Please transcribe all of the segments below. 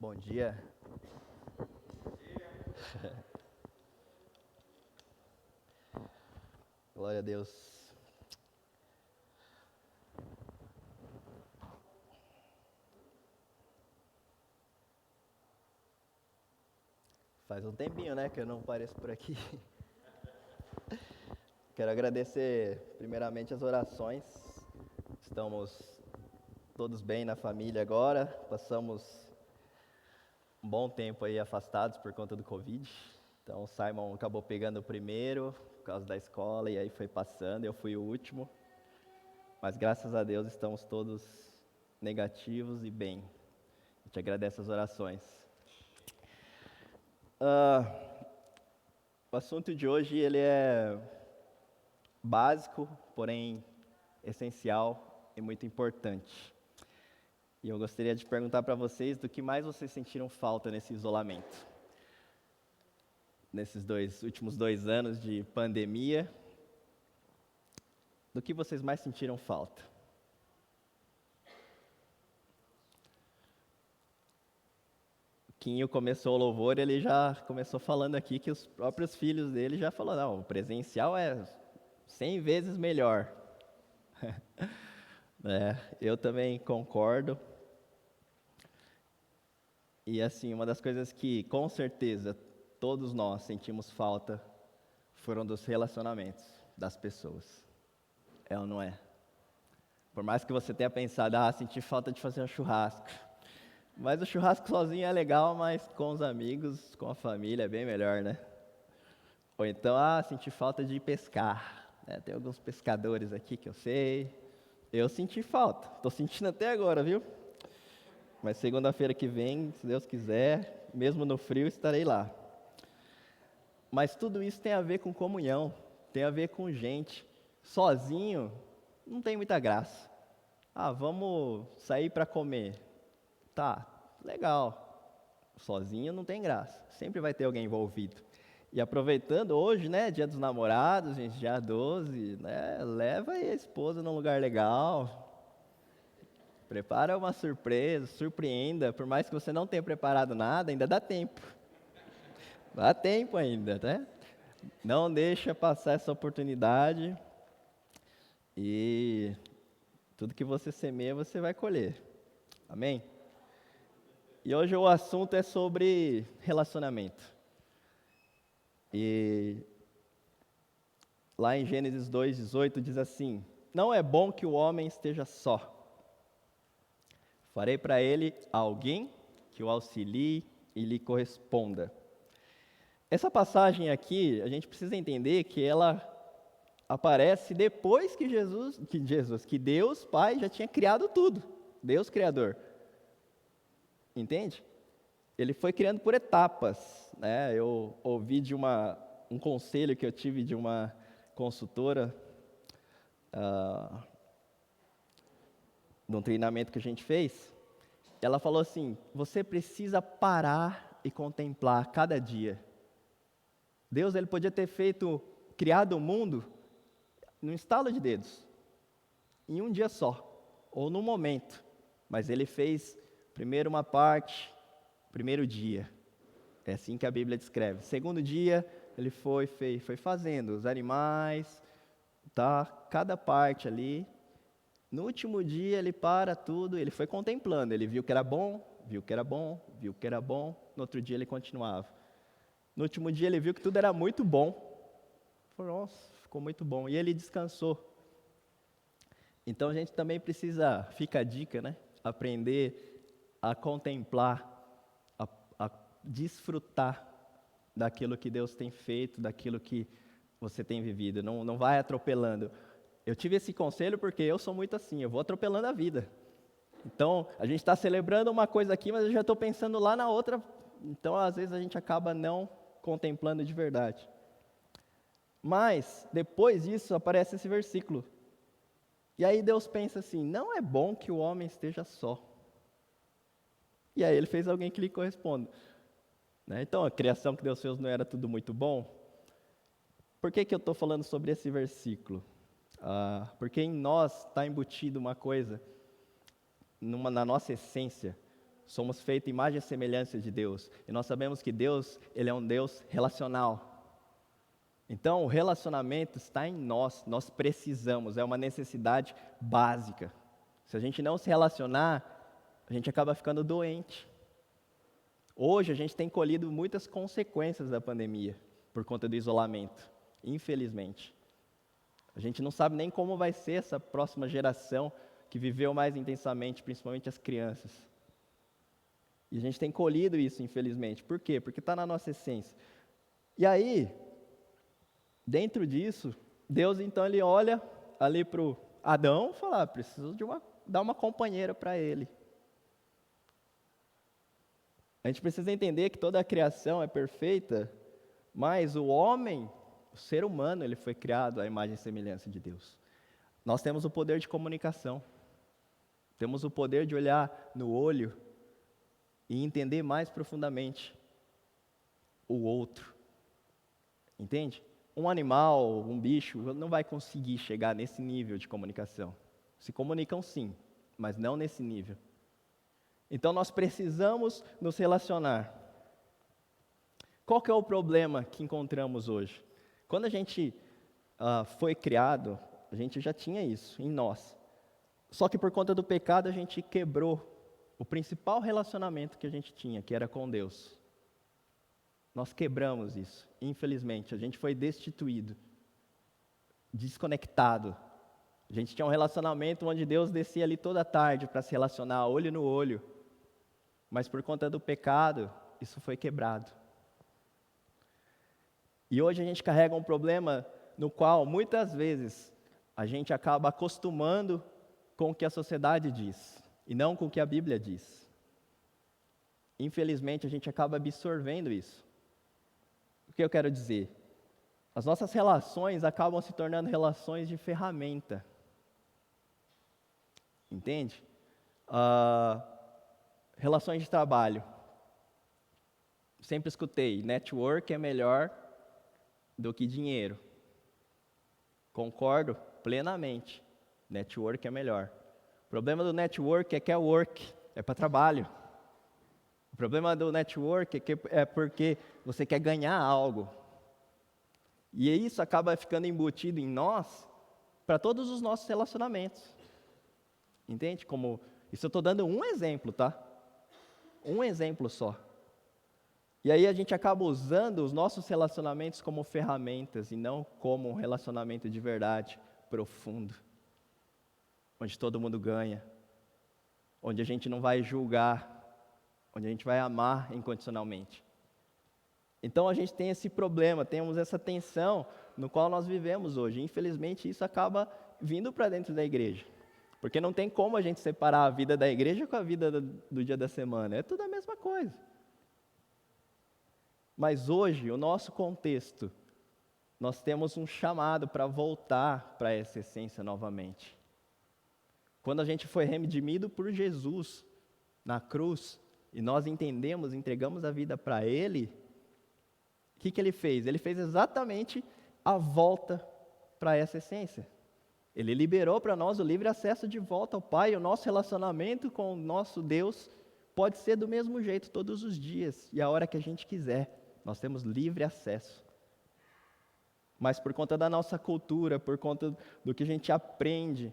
Bom dia. Glória a Deus. Faz um tempinho, né, que eu não apareço por aqui. Quero agradecer primeiramente as orações. Estamos todos bem na família agora. Passamos um bom tempo aí afastados por conta do Covid. Então o Simon acabou pegando o primeiro por causa da escola e aí foi passando, eu fui o último. Mas graças a Deus estamos todos negativos e bem. A gente agradece as orações. O assunto de hoje ele é básico, porém essencial e muito importante. E eu gostaria de perguntar para vocês do que mais vocês sentiram falta nesse isolamento. Nesses últimos 2 anos de pandemia, do que vocês mais sentiram falta? O Quinho começou o louvor, ele já começou falando aqui que os próprios filhos dele já falaram, não, o presencial é 100 vezes melhor. Eu também concordo. E assim, uma das coisas que com certeza todos nós sentimos falta foram dos relacionamentos das pessoas. É ou não é? Por mais que você tenha pensado, senti falta de fazer um churrasco. Mas o churrasco sozinho é legal, mas com os amigos, com a família é bem melhor, né? Ou então, senti falta de pescar. Tem alguns pescadores aqui que eu sei. Eu senti falta, estou sentindo até agora, viu? Mas segunda-feira que vem, se Deus quiser, mesmo no frio, estarei lá. Mas tudo isso tem a ver com comunhão, tem a ver com gente. Sozinho, não tem muita graça. Vamos sair para comer. Tá, legal. Sozinho não tem graça, sempre vai ter alguém envolvido. E aproveitando hoje, né, Dia dos Namorados, gente, dia 12, né, leva aí a esposa num lugar legal. Prepara uma surpresa, surpreenda, por mais que você não tenha preparado nada, ainda dá tempo. Dá tempo ainda, né? Não deixa passar essa oportunidade e tudo que você semeia, você vai colher. Amém? E hoje o assunto é sobre relacionamento. E lá em Gênesis 2:18 diz assim: não é bom que o homem esteja só. Farei para ele alguém que o auxilie e lhe corresponda. Essa passagem aqui, a gente precisa entender que ela aparece depois que Deus Pai já tinha criado tudo. Deus Criador. Entende? Ele foi criando por etapas, né? Eu ouvi de um conselho que eu tive de uma consultora, de um treinamento que a gente fez. Ela falou assim: você precisa parar e contemplar cada dia. Deus, ele podia ter criado o mundo num estalo de dedos, em um dia só, ou num momento. Mas ele fez primeiro uma parte, primeiro dia. É assim que a Bíblia descreve. Segundo dia, ele foi fazendo os animais, tá? Cada parte ali. No último dia, ele para tudo, ele foi contemplando. Ele viu que era bom, viu que era bom, viu que era bom. No outro dia, ele continuava. No último dia, ele viu que tudo era muito bom. Falou, nossa, ficou muito bom. E ele descansou. Então, a gente também precisa, fica a dica, né? Aprender a contemplar, a desfrutar daquilo que Deus tem feito, daquilo que você tem vivido. Não vai atropelando. Eu tive esse conselho porque eu sou muito assim, eu vou atropelando a vida. Então, a gente está celebrando uma coisa aqui, mas eu já estou pensando lá na outra. Então, às vezes, a gente acaba não contemplando de verdade. Mas, depois disso, aparece esse versículo. E aí Deus pensa assim: não é bom que o homem esteja só. E aí ele fez alguém que lhe corresponda. Então, a criação que Deus fez não era tudo muito bom? Por que eu estou falando sobre esse versículo? Porque em nós está embutido uma coisa, na nossa essência, somos feitos imagem e semelhança de Deus. E nós sabemos que Deus, Ele é um Deus relacional. Então, o relacionamento está em nós precisamos, é uma necessidade básica. Se a gente não se relacionar, a gente acaba ficando doente. Hoje, a gente tem colhido muitas consequências da pandemia, por conta do isolamento, infelizmente. A gente não sabe nem como vai ser essa próxima geração que viveu mais intensamente, principalmente as crianças. E a gente tem colhido isso, infelizmente. Por quê? Porque está na nossa essência. E aí, dentro disso, Deus então ele olha ali para o Adão e fala, preciso dar uma companheira para ele. A gente precisa entender que toda a criação é perfeita, mas o homem, o ser humano, ele foi criado à imagem e semelhança de Deus. Nós temos o poder de comunicação, temos o poder de olhar no olho e entender mais profundamente o outro, entende? Um animal, um bicho, não vai conseguir chegar nesse nível de comunicação. Se comunicam sim, mas não nesse nível. Então nós precisamos nos relacionar. Qual que é o problema que encontramos hoje? Quando a gente foi criado, a gente já tinha isso em nós. Só que por conta do pecado a gente quebrou o principal relacionamento que a gente tinha, que era com Deus. Nós quebramos isso, infelizmente. A gente foi destituído, desconectado. A gente tinha um relacionamento onde Deus descia ali toda tarde para se relacionar, olho no olho. Mas por conta do pecado, isso foi quebrado. E hoje a gente carrega um problema no qual, muitas vezes, a gente acaba acostumando com o que a sociedade diz, e não com o que a Bíblia diz. Infelizmente, a gente acaba absorvendo isso. O que eu quero dizer? As nossas relações acabam se tornando relações de ferramenta. Entende? Relações de trabalho. Sempre escutei, network é melhor do que dinheiro. Concordo plenamente. Network é melhor. O problema do network é que é work, é para trabalho. O problema do network é porque você quer ganhar algo. E isso acaba ficando embutido em nós para todos os nossos relacionamentos. Entende? Como, isso eu estou dando um exemplo, tá? Um exemplo só. E aí a gente acaba usando os nossos relacionamentos como ferramentas e não como um relacionamento de verdade, profundo. Onde todo mundo ganha. Onde a gente não vai julgar. Onde a gente vai amar incondicionalmente. Então a gente tem esse problema, temos essa tensão no qual nós vivemos hoje. Infelizmente isso acaba vindo para dentro da igreja. Porque não tem como a gente separar a vida da igreja com a vida do dia da semana. É tudo a mesma coisa. Mas hoje, o nosso contexto, nós temos um chamado para voltar para essa essência novamente. Quando a gente foi redimido por Jesus na cruz, e nós entendemos, entregamos a vida para Ele, o que Ele fez? Ele fez exatamente a volta para essa essência. Ele liberou para nós o livre acesso de volta ao Pai. O nosso relacionamento com o nosso Deus pode ser do mesmo jeito todos os dias e a hora que a gente quiser. Nós temos livre acesso. Mas por conta da nossa cultura, por conta do que a gente aprende,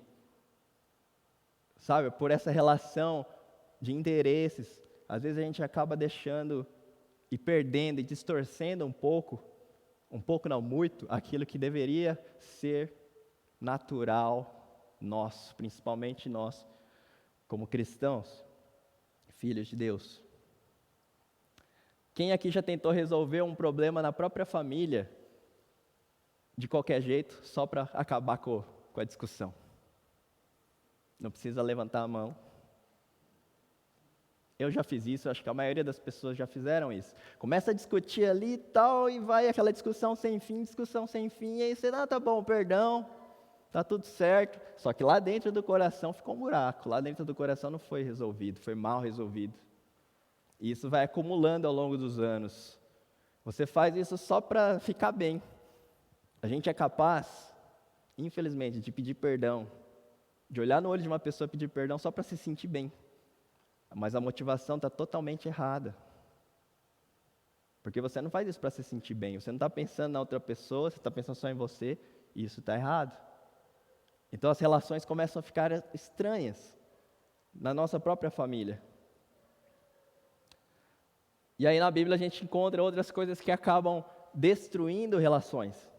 sabe, por essa relação de interesses, às vezes a gente acaba deixando e perdendo e distorcendo um pouco não muito, aquilo que deveria ser natural nosso, principalmente nós, como cristãos, filhos de Deus. Quem aqui já tentou resolver um problema na própria família, de qualquer jeito, só para acabar com a discussão? Não precisa levantar a mão. Eu já fiz isso, acho que a maioria das pessoas já fizeram isso. Começa a discutir ali e tal, e vai aquela discussão sem fim, e aí você, tá bom, perdão, tá tudo certo. Só que lá dentro do coração ficou um buraco, lá dentro do coração não foi resolvido, foi mal resolvido. E isso vai acumulando ao longo dos anos. Você faz isso só para ficar bem. A gente é capaz, infelizmente, de pedir perdão, de olhar no olho de uma pessoa e pedir perdão só para se sentir bem. Mas a motivação está totalmente errada. Porque você não faz isso para se sentir bem. Você não está pensando na outra pessoa, você está pensando só em você. E isso está errado. Então as relações começam a ficar estranhas na nossa própria família. E aí na Bíblia a gente encontra outras coisas que acabam destruindo relações.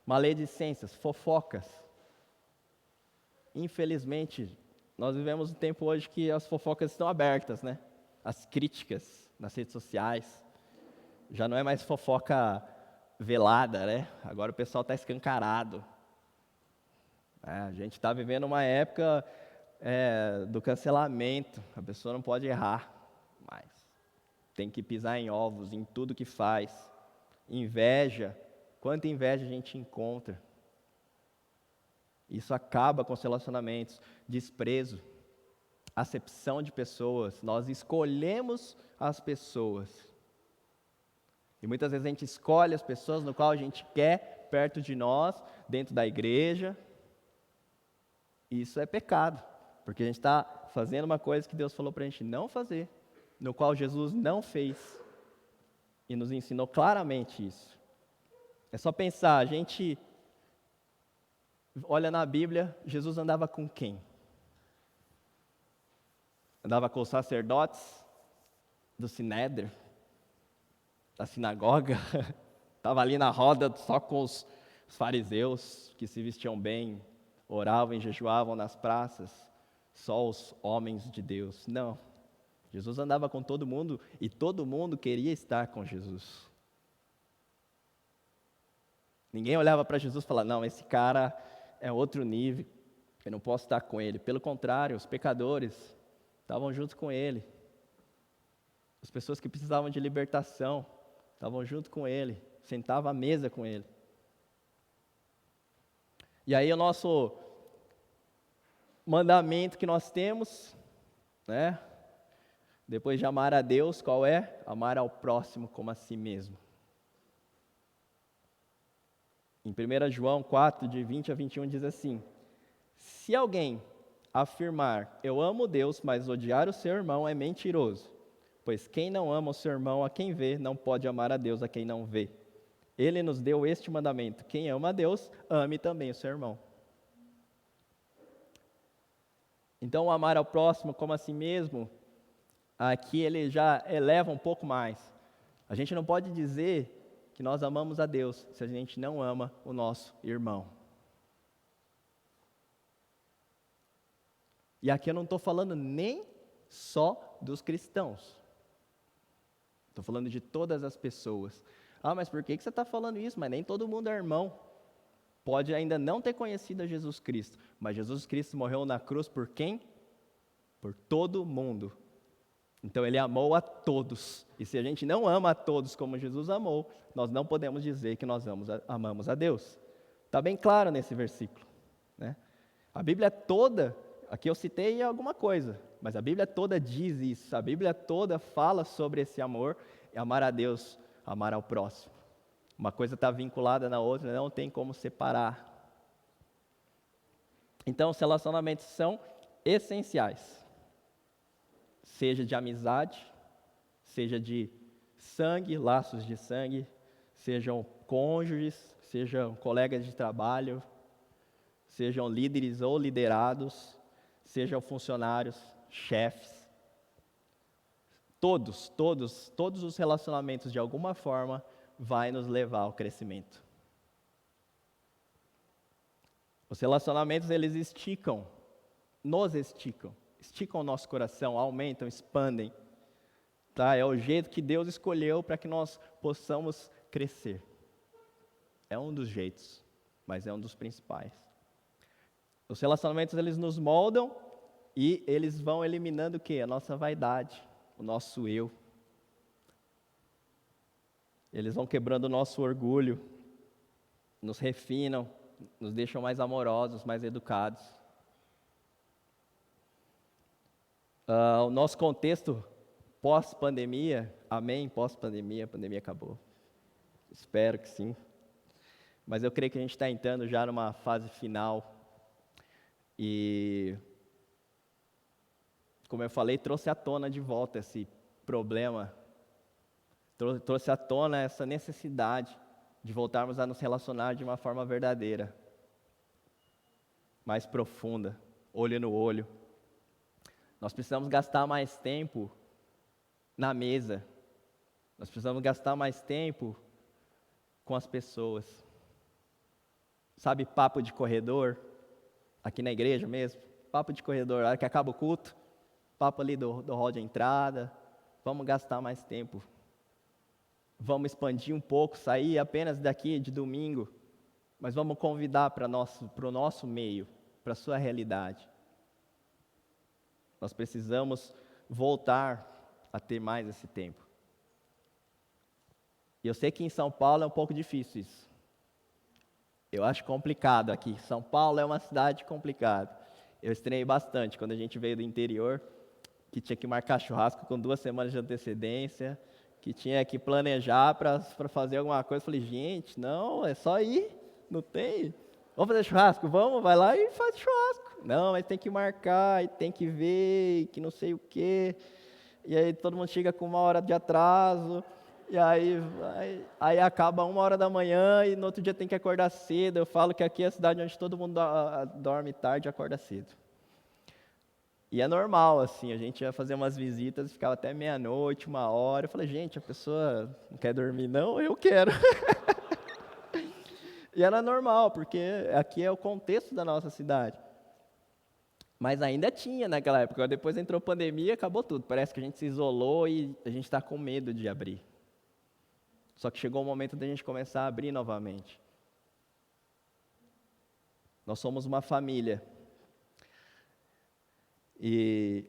Maledicências, fofocas. Infelizmente, nós vivemos um tempo hoje que as fofocas estão abertas, né? As críticas nas redes sociais. Já não é mais fofoca velada, né? Agora o pessoal está escancarado. A gente está vivendo uma época do cancelamento. A pessoa não pode errar mais. Tem que pisar em ovos em tudo que faz. Inveja. Quanta inveja a gente encontra. Isso acaba com os relacionamentos. Desprezo. Acepção de pessoas. Nós escolhemos as pessoas. E muitas vezes a gente escolhe as pessoas no qual a gente quer perto de nós, dentro da igreja. E isso é pecado, porque a gente está fazendo uma coisa que Deus falou para a gente não fazer, no qual Jesus não fez. E nos ensinou claramente isso. É só pensar, a gente olha na Bíblia, Jesus andava com quem? Andava com os sacerdotes do Sinédrio, da sinagoga, estava ali na roda só com os fariseus que se vestiam bem, oravam e jejuavam nas praças, só os homens de Deus. Não, Jesus andava com todo mundo e todo mundo queria estar com Jesus. Ninguém olhava para Jesus e falava, não, esse cara é outro nível, eu não posso estar com ele. Pelo contrário, os pecadores estavam junto com ele. As pessoas que precisavam de libertação estavam junto com ele, sentavam à mesa com ele. E aí o nosso mandamento que nós temos, né? Depois de amar a Deus, qual é? Amar ao próximo como a si mesmo. Em 1 João 4, de 20 a 21, diz assim: se alguém afirmar, eu amo Deus, mas odiar o seu irmão, é mentiroso. Pois quem não ama o seu irmão a quem vê, não pode amar a Deus a quem não vê. Ele nos deu este mandamento: quem ama a Deus, ame também o seu irmão. Então, o amar ao próximo como a si mesmo, aqui ele já eleva um pouco mais. A gente não pode dizer que nós amamos a Deus se a gente não ama o nosso irmão. E aqui eu não estou falando nem só dos cristãos. Estou falando de todas as pessoas. Ah, mas por que você está falando isso? Mas nem todo mundo é irmão. Pode ainda não ter conhecido a Jesus Cristo, mas Jesus Cristo morreu na cruz por quem? Por todo mundo. Então ele amou a todos. E se a gente não ama a todos como Jesus amou, nós não podemos dizer que nós amamos a Deus. Está bem claro nesse versículo, né? A Bíblia toda, aqui eu citei alguma coisa, mas a Bíblia toda diz isso. A Bíblia toda fala sobre esse amor, amar a Deus, amar ao próximo. Uma coisa está vinculada na outra, não tem como separar. Então, os relacionamentos são essenciais. Seja de amizade, seja de sangue, laços de sangue, sejam cônjuges, sejam colegas de trabalho, sejam líderes ou liderados, sejam funcionários, chefes. Todos os relacionamentos de alguma forma vai nos levar ao crescimento. Os relacionamentos, eles esticam o nosso coração, aumentam, expandem. Tá? É o jeito que Deus escolheu para que nós possamos crescer. É um dos jeitos, mas é um dos principais. Os relacionamentos, eles nos moldam e eles vão eliminando o quê? A nossa vaidade, o nosso eu. Eles vão quebrando o nosso orgulho, nos refinam, nos deixam mais amorosos, mais educados. O nosso contexto pós-pandemia, amém, pós-pandemia, a pandemia acabou. Espero que sim. Mas eu creio que a gente está entrando já numa fase final. E como eu falei, trouxe à tona de volta esse problema, trouxe à tona essa necessidade de voltarmos a nos relacionar de uma forma verdadeira, mais profunda, olho no olho. Nós precisamos gastar mais tempo na mesa. Nós precisamos gastar mais tempo com as pessoas. Sabe, papo de corredor, aqui na igreja mesmo? Papo de corredor, a hora que acaba o culto, papo ali do hall de entrada. Vamos gastar mais tempo. Vamos expandir um pouco, sair apenas daqui de domingo, mas vamos convidar para o nosso meio, para a sua realidade. Nós precisamos voltar a ter mais esse tempo. E eu sei que em São Paulo é um pouco difícil isso. Eu acho complicado aqui. São Paulo é uma cidade complicada. Eu estranhei bastante quando a gente veio do interior, que tinha que marcar churrasco com 2 semanas de antecedência, que tinha que planejar para fazer alguma coisa. Eu falei, gente, não, é só ir, não tem. Vamos fazer churrasco? Vamos, vai lá e faz churrasco. Não, mas tem que marcar, e tem que ver, que não sei o quê. E aí todo mundo chega com 1 hora de atraso, e aí acaba 1 hora da manhã, e no outro dia tem que acordar cedo. Eu falo que aqui é a cidade onde todo mundo dorme tarde e acorda cedo. E é normal, assim, a gente ia fazer umas visitas, ficava até meia-noite, 1 hora. Eu falei, gente, a pessoa não quer dormir? Não, eu quero. E era normal, porque aqui é o contexto da nossa cidade. Mas ainda tinha naquela época. Depois entrou a pandemia, acabou tudo. Parece que a gente se isolou e a gente está com medo de abrir. Só que chegou o momento da gente começar a abrir novamente. Nós somos uma família. E,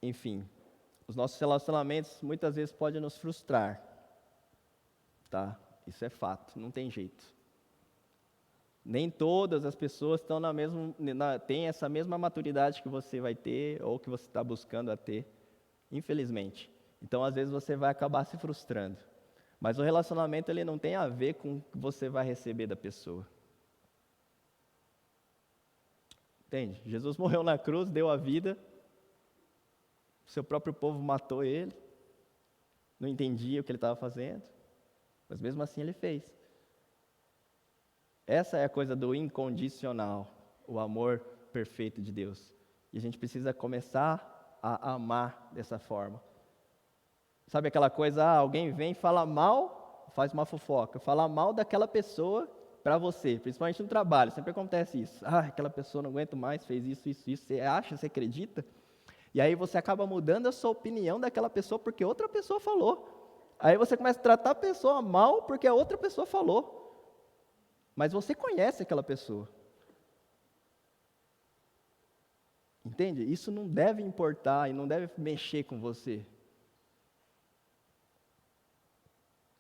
enfim, os nossos relacionamentos muitas vezes podem nos frustrar. Tá? Isso é fato, não tem jeito. Nem todas as pessoas estão têm essa mesma maturidade que você vai ter ou que você está buscando a ter, infelizmente. Então, às vezes, você vai acabar se frustrando. Mas o relacionamento ele não tem a ver com o que você vai receber da pessoa. Entende? Jesus morreu na cruz, deu a vida, o seu próprio povo matou ele, não entendia o que ele estava fazendo, mas mesmo assim ele fez. Essa é a coisa do incondicional, o amor perfeito de Deus. E a gente precisa começar a amar dessa forma. Sabe aquela coisa, alguém vem e fala mal, faz uma fofoca, fala mal daquela pessoa para você, principalmente no trabalho, sempre acontece isso. Aquela pessoa não aguento mais, fez isso. Você acha, você acredita? E aí você acaba mudando a sua opinião daquela pessoa porque outra pessoa falou. Aí você começa a tratar a pessoa mal porque a outra pessoa falou. Mas você conhece aquela pessoa. Entende? Isso não deve importar e não deve mexer com você.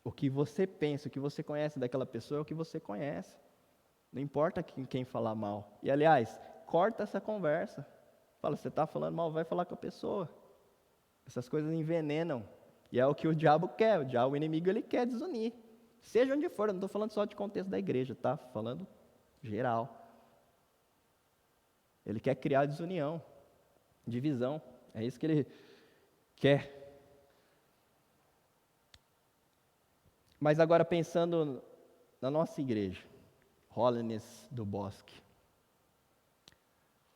O que você pensa, o que você conhece daquela pessoa é o que você conhece. Não importa quem falar mal. E, aliás, corta essa conversa. Fala, você está falando mal, vai falar com a pessoa. Essas coisas envenenam. E é o que o diabo quer. O inimigo, ele quer desunir. Seja onde for, eu não estou falando só de contexto da igreja, tá? Falando geral. Ele quer criar desunião, divisão. É isso que ele quer. Mas agora pensando na nossa igreja, Holiness do Bosque,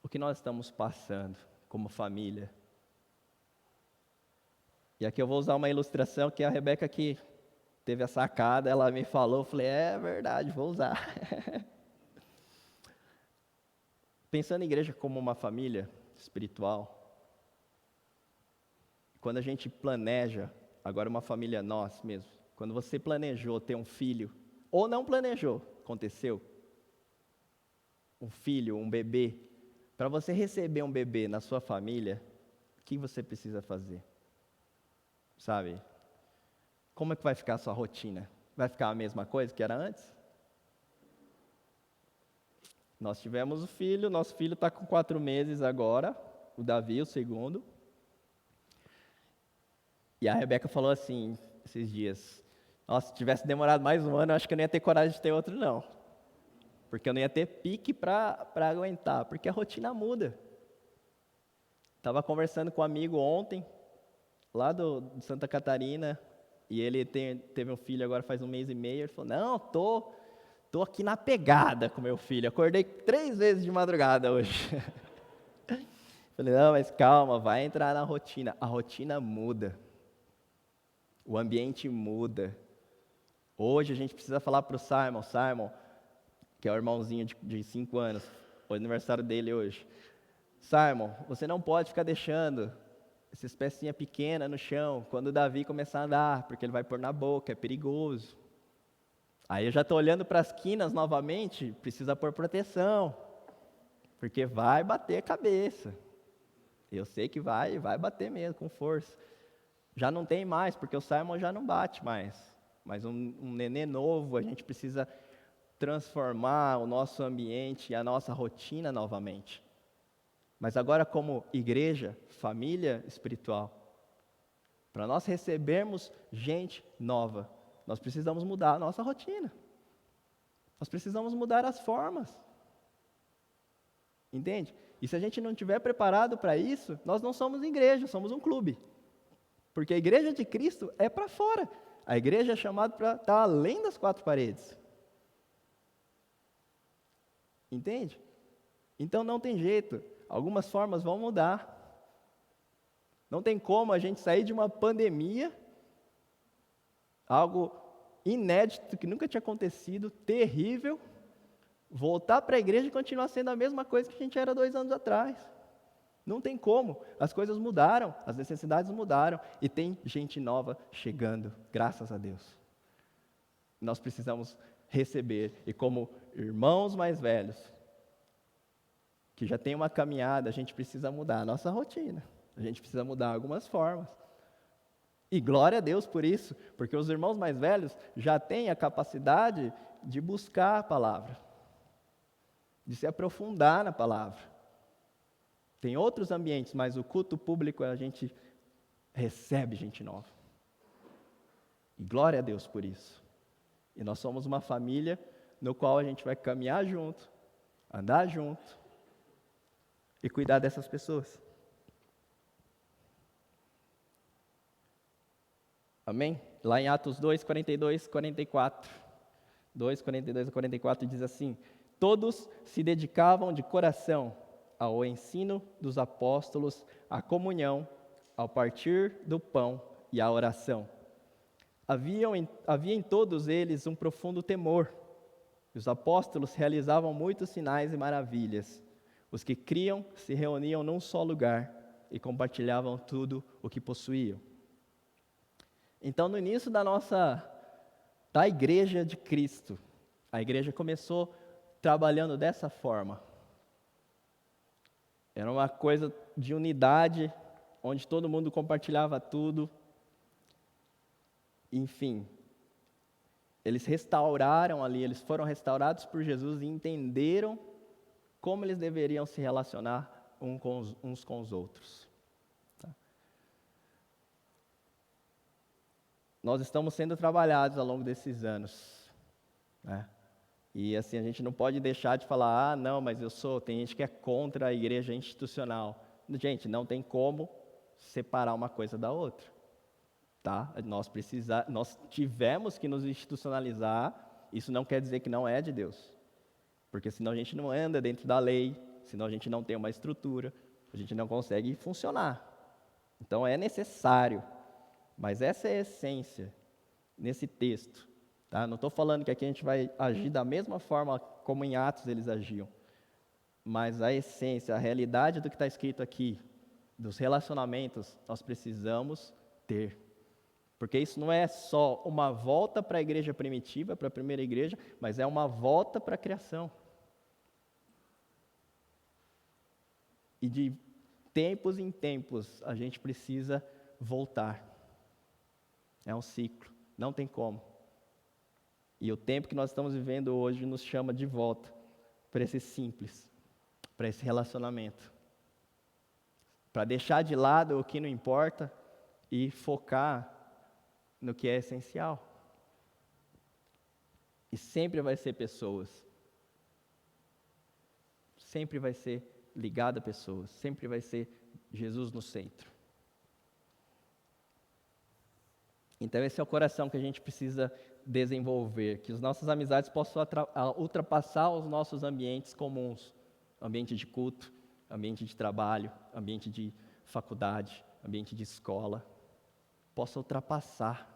o que nós estamos passando como família? E aqui eu vou usar uma ilustração que a Rebeca que teve a sacada, ela me falou, eu falei, é verdade, vou usar. Pensando em igreja como uma família espiritual, quando a gente planeja, agora uma família nós mesmos, quando você planejou ter um filho, ou não planejou, aconteceu, um filho, um bebê, para você receber um bebê na sua família, o que você precisa fazer? Sabe? Como é que vai ficar a sua rotina? Vai ficar a mesma coisa que era antes? Nós tivemos o filho, nosso filho está com 4 meses agora, o Davi, o segundo. E a Rebeca falou assim, esses dias, nossa, se tivesse demorado mais 1 ano, eu acho que eu não ia ter coragem de ter outro não. Porque eu não ia ter pique para aguentar, porque a rotina muda. Estava conversando com um amigo ontem, lá de Santa Catarina, e ele teve um filho agora faz 1 mês e meio. Ele falou: não, tô aqui na pegada com meu filho. Acordei 3 vezes de madrugada hoje. Falei: não, mas calma, vai entrar na rotina. A rotina muda. O ambiente muda. Hoje a gente precisa falar para o Simon, que é o irmãozinho de 5 anos, o aniversário dele hoje. Simon, você não pode ficar deixando essas pecinhas pequenas no chão quando o Davi começar a andar, porque ele vai pôr na boca, é perigoso. Aí eu já estou olhando para as quinas novamente, precisa pôr proteção, porque vai bater a cabeça. Eu sei que vai bater mesmo, com força. Já não tem mais, porque o Simon já não bate mais. Mas um nenê novo, a gente precisa transformar o nosso ambiente e a nossa rotina novamente. Mas agora, como igreja, família espiritual, para nós recebermos gente nova, nós precisamos mudar a nossa rotina. Nós precisamos mudar as formas. Entende? E se a gente não estiver preparado para isso, nós não somos igreja, somos um clube. Porque a igreja de Cristo é para fora. A igreja é chamada para estar além das 4 paredes. Entende? Então não tem jeito. Algumas formas vão mudar. Não tem como a gente sair de uma pandemia, algo inédito, que nunca tinha acontecido, terrível, voltar para a igreja e continuar sendo a mesma coisa que a gente era 2 anos atrás. Não tem como. As coisas mudaram, as necessidades mudaram e tem gente nova chegando, graças a Deus. Nós precisamos receber, e como irmãos mais velhos, que já tem uma caminhada, a gente precisa mudar a nossa rotina. A gente precisa mudar algumas formas. E glória a Deus por isso, porque os irmãos mais velhos já têm a capacidade de buscar a palavra, de se aprofundar na palavra. Tem outros ambientes, mas o culto público a gente recebe gente nova. E glória a Deus por isso. E nós somos uma família no qual a gente vai caminhar junto, andar junto e cuidar dessas pessoas. Amém? Lá em Atos 2, 42, 44. 2, 42 a 44 diz assim: todos se dedicavam de coração ao ensino dos apóstolos, à comunhão, ao partir do pão e à oração. Havia em todos eles um profundo temor. Os apóstolos realizavam muitos sinais e maravilhas. Os que criam se reuniam num só lugar e compartilhavam tudo o que possuíam. Então, no início da igreja de Cristo, a igreja começou trabalhando dessa forma. Era uma coisa de unidade, onde todo mundo compartilhava tudo. Enfim, eles restauraram ali, eles foram restaurados por Jesus e entenderam como eles deveriam se relacionar uns com os outros. Tá? Nós estamos sendo trabalhados ao longo desses anos, né? E assim, a gente não pode deixar de falar: não, mas tem gente que é contra a igreja institucional. Gente, não tem como separar uma coisa da outra, tá? Nós tivemos que nos institucionalizar. Isso não quer dizer que não é de Deus, porque senão a gente não anda dentro da lei, senão a gente não tem uma estrutura, a gente não consegue funcionar. Então é necessário, mas essa é a essência nesse texto. Tá? Não estou falando que aqui a gente vai agir da mesma forma como em Atos eles agiam, mas a essência, a realidade do que está escrito aqui, dos relacionamentos, nós precisamos ter. Porque isso não é só uma volta para a igreja primitiva, para a primeira igreja, mas é uma volta para a criação. E de tempos em tempos a gente precisa voltar. É um ciclo, não tem como. E o tempo que nós estamos vivendo hoje nos chama de volta para esse simples, para esse relacionamento. Para deixar de lado o que não importa e focar no que é essencial. E sempre vai ser pessoas. Sempre vai ser ligado a pessoas. Sempre vai ser Jesus no centro. Então esse é o coração que a gente precisa desenvolver, que as nossas amizades possam ultrapassar os nossos ambientes comuns, ambiente de culto, ambiente de trabalho, ambiente de faculdade, ambiente de escola, possa ultrapassar.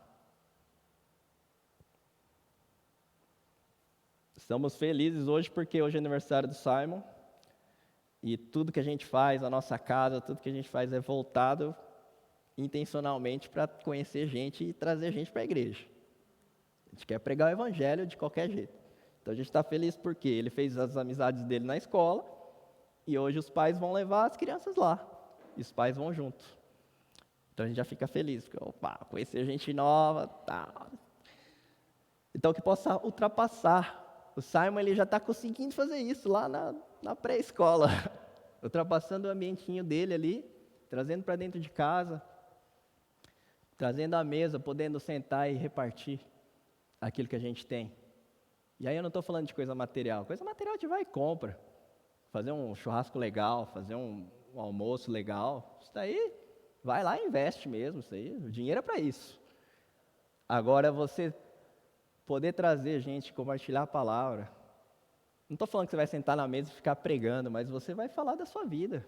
Estamos felizes hoje porque hoje é aniversário do Simon e tudo que a gente faz, a nossa casa, tudo que a gente faz é voltado intencionalmente para conhecer gente e trazer gente para a igreja. A gente quer pregar o evangelho de qualquer jeito. Então a gente está feliz porque ele fez as amizades dele na escola e hoje os pais vão levar as crianças lá e os pais vão junto. Então a gente já fica feliz, porque opa, conhecer gente nova, tá. Então que possa ultrapassar. O Simon ele já está conseguindo fazer isso lá na pré-escola, ultrapassando o ambientinho dele ali, trazendo para dentro de casa, trazendo à mesa, podendo sentar e repartir aquilo que a gente tem. E aí eu não estou falando de coisa material. Coisa material a gente vai e compra. Fazer um churrasco legal, fazer um almoço legal. Isso daí, vai lá e investe mesmo. Isso aí, o dinheiro é para isso. Agora você poder trazer gente, compartilhar a palavra. Não estou falando que você vai sentar na mesa e ficar pregando, mas você vai falar da sua vida.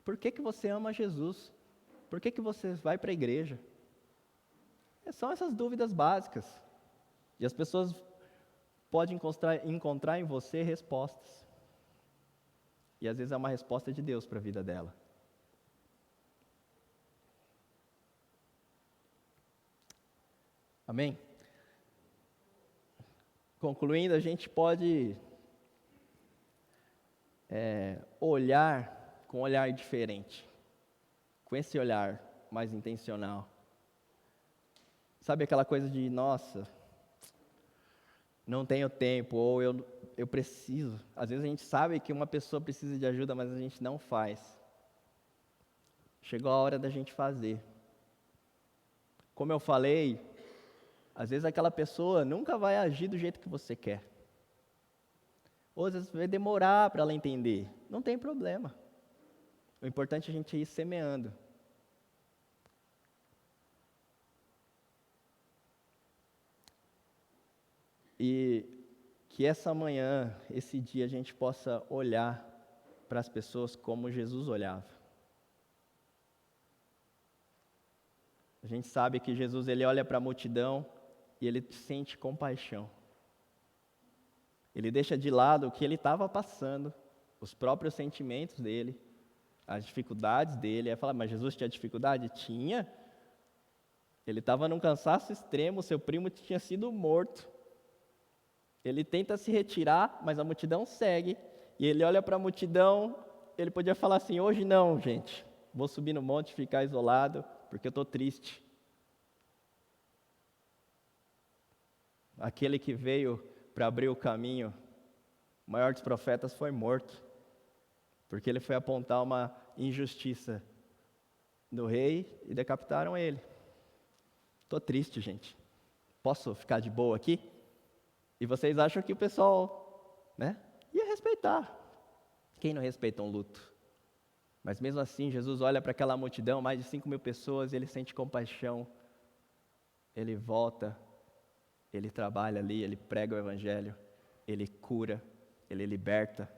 Por que você ama Jesus? Por que você vai para a igreja? São essas dúvidas básicas. E as pessoas podem encontrar em você respostas. E às vezes é uma resposta de Deus para a vida dela. Amém? Concluindo, a gente pode olhar com um olhar diferente. Com esse olhar mais intencional. Sabe aquela coisa de, nossa, não tenho tempo, ou eu preciso. Às vezes a gente sabe que uma pessoa precisa de ajuda, mas a gente não faz. Chegou a hora da gente fazer. Como eu falei, às vezes aquela pessoa nunca vai agir do jeito que você quer. Ou às vezes vai demorar para ela entender. Não tem problema. O importante é a gente ir semeando. E que essa manhã, esse dia, a gente possa olhar para as pessoas como Jesus olhava. A gente sabe que Jesus ele olha para a multidão e ele sente compaixão. Ele deixa de lado o que ele estava passando, os próprios sentimentos dele, as dificuldades dele. Aí fala, mas Jesus tinha dificuldade? Tinha. Ele estava num cansaço extremo, seu primo tinha sido morto. Ele tenta se retirar, mas a multidão segue. E ele olha para a multidão, ele podia falar assim, hoje não, gente. Vou subir no monte e ficar isolado, porque eu estou triste. Aquele que veio para abrir o caminho, o maior dos profetas, foi morto. Porque ele foi apontar uma injustiça no rei e decapitaram ele. Estou triste, gente. Posso ficar de boa aqui? E vocês acham que o pessoal, ia respeitar. Quem não respeita um luto? Mas mesmo assim, Jesus olha para aquela multidão, mais de 5.000 pessoas, ele sente compaixão. Ele volta, ele trabalha ali, ele prega o evangelho, ele cura, ele liberta,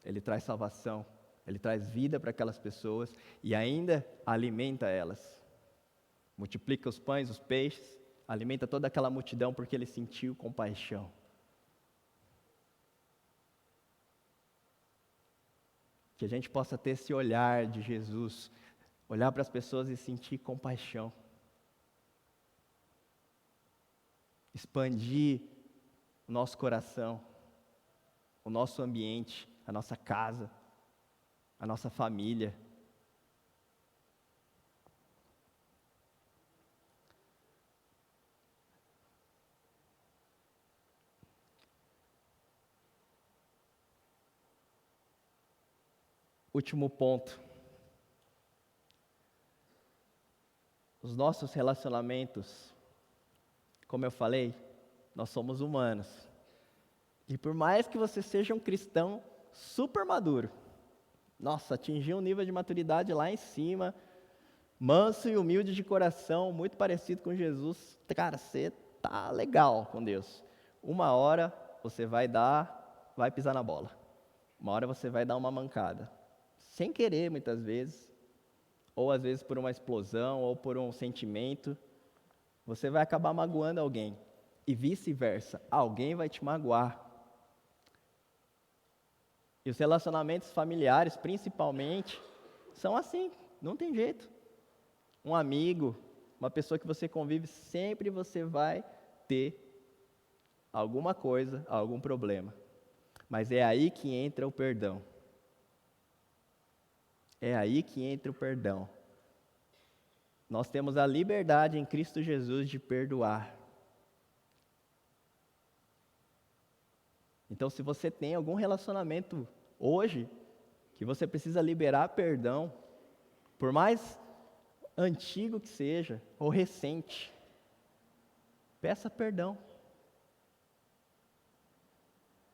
ele traz salvação, ele traz vida para aquelas pessoas e ainda alimenta elas. Multiplica os pães, os peixes, alimenta toda aquela multidão porque ele sentiu compaixão. Que a gente possa ter esse olhar de Jesus, olhar para as pessoas e sentir compaixão. Expandir o nosso coração, o nosso ambiente, a nossa casa, a nossa família. Último ponto. Os nossos relacionamentos, como eu falei, nós somos humanos. E por mais que você seja um cristão super maduro, Nossa, atingiu um nível de maturidade lá em cima, manso e humilde de coração, muito parecido com Jesus. Cara, você tá legal com Deus. Uma hora você vai pisar na bola. Uma hora você vai dar uma mancada. Sem querer, muitas vezes. Ou às vezes por uma explosão, ou por um sentimento. Você vai acabar magoando alguém. E vice-versa, alguém vai te magoar. E os relacionamentos familiares, principalmente, são assim, não tem jeito. Um amigo, uma pessoa que você convive, sempre você vai ter alguma coisa, algum problema. Mas é aí que entra o perdão. É aí que entra o perdão. Nós temos a liberdade em Cristo Jesus de perdoar. Então, se você tem algum relacionamento hoje, que você precisa liberar perdão, por mais antigo que seja, ou recente, peça perdão.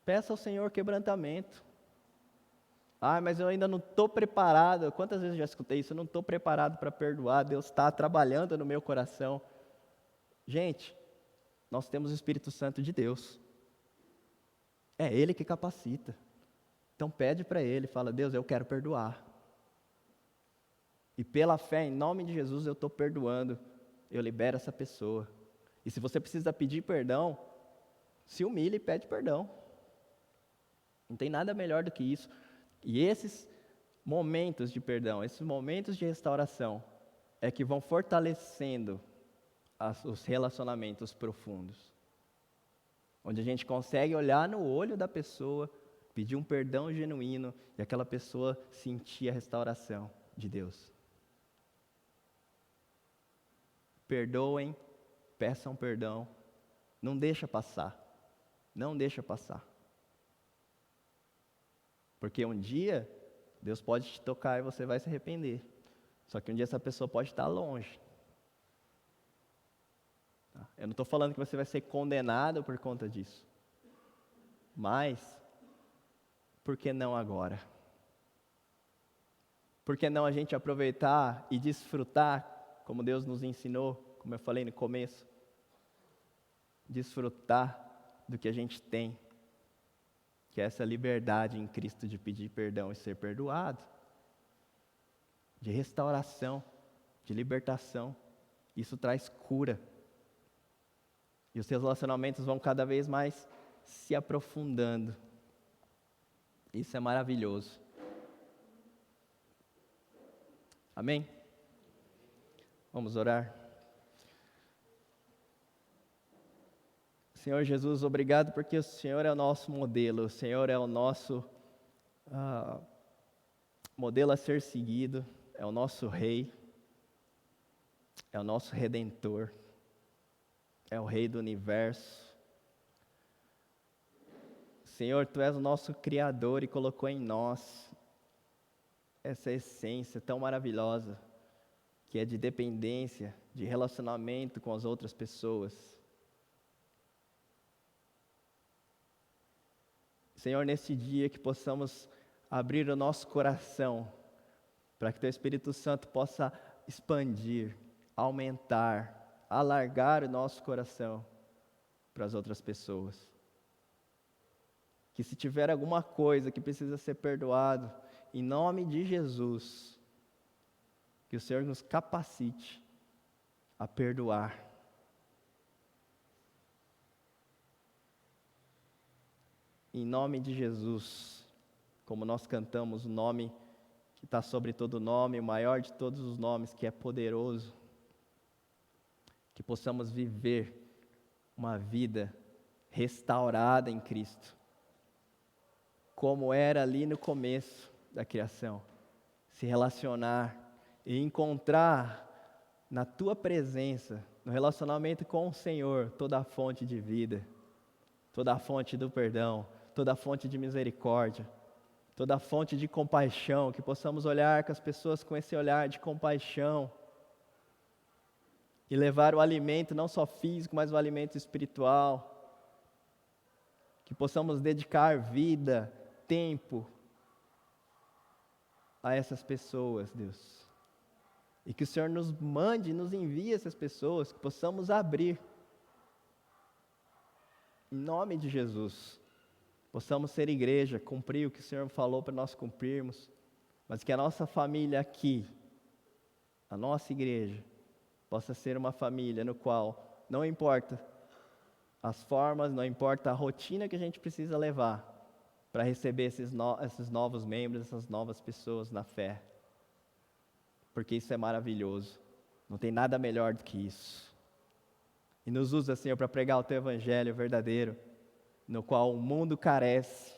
Peça ao Senhor quebrantamento. Mas eu ainda não estou preparado. Quantas vezes eu já escutei isso? Eu não estou preparado para perdoar. Deus está trabalhando no meu coração. Gente, nós temos o Espírito Santo de Deus. É Ele que capacita. Então pede para Ele, fala, Deus, eu quero perdoar. E pela fé, em nome de Jesus, eu estou perdoando. Eu libero essa pessoa. E se você precisa pedir perdão, se humilhe e pede perdão. Não tem nada melhor do que isso. E esses momentos de perdão, esses momentos de restauração, é que vão fortalecendo os relacionamentos profundos. Onde a gente consegue olhar no olho da pessoa, pedir um perdão genuíno e aquela pessoa sentir a restauração de Deus. Perdoem, peçam perdão, não deixa passar, não deixa passar. Porque um dia, Deus pode te tocar e você vai se arrepender. Só que um dia essa pessoa pode estar longe. Eu não estou falando que você vai ser condenado por conta disso. Mas, por que não agora? Por que não a gente aproveitar e desfrutar, como Deus nos ensinou, como eu falei no começo? Desfrutar do que a gente tem. Que é essa liberdade em Cristo de pedir perdão e ser perdoado, de restauração, de libertação. Isso traz cura. E os seus relacionamentos vão cada vez mais se aprofundando. Isso é maravilhoso. Amém? Vamos orar. Senhor Jesus, obrigado porque o Senhor é o nosso modelo, o Senhor é o nosso modelo a ser seguido, é o nosso Rei, é o nosso Redentor, é o Rei do Universo. Senhor, Tu és o nosso Criador e colocou em nós essa essência tão maravilhosa, que é de dependência, de relacionamento com as outras pessoas. Senhor, nesse dia que possamos abrir o nosso coração, para que Teu Espírito Santo possa expandir, aumentar, alargar o nosso coração para as outras pessoas. Que se tiver alguma coisa que precisa ser perdoado, em nome de Jesus, que o Senhor nos capacite a perdoar. Em nome de Jesus, como nós cantamos o nome que está sobre todo nome, o maior de todos os nomes, que é poderoso, que possamos viver uma vida restaurada em Cristo, como era ali no começo da criação, se relacionar e encontrar na Tua presença, no relacionamento com o Senhor, toda a fonte de vida, toda a fonte do perdão, toda a fonte de misericórdia, toda a fonte de compaixão, que possamos olhar com as pessoas com esse olhar de compaixão e levar o alimento não só físico, mas o alimento espiritual, que possamos dedicar vida, tempo, a essas pessoas, Deus. E que o Senhor nos mande, nos envie essas pessoas, que possamos abrir. Em nome de Jesus. Possamos ser igreja, cumprir o que o Senhor falou para nós cumprirmos. Mas que a nossa família aqui, a nossa igreja, possa ser uma família no qual não importa as formas, não importa a rotina que a gente precisa levar para receber esses novos membros, essas novas pessoas na fé. Porque isso é maravilhoso. Não tem nada melhor do que isso. E nos usa, Senhor, para pregar o Teu Evangelho verdadeiro, no qual o mundo carece.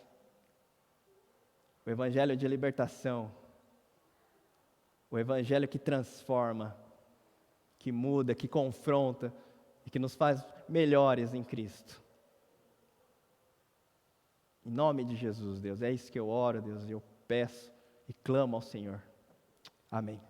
O Evangelho de libertação. O Evangelho que transforma, que muda, que confronta e que nos faz melhores em Cristo. Em nome de Jesus, Deus, é isso que eu oro, Deus, e eu peço e clamo ao Senhor. Amém.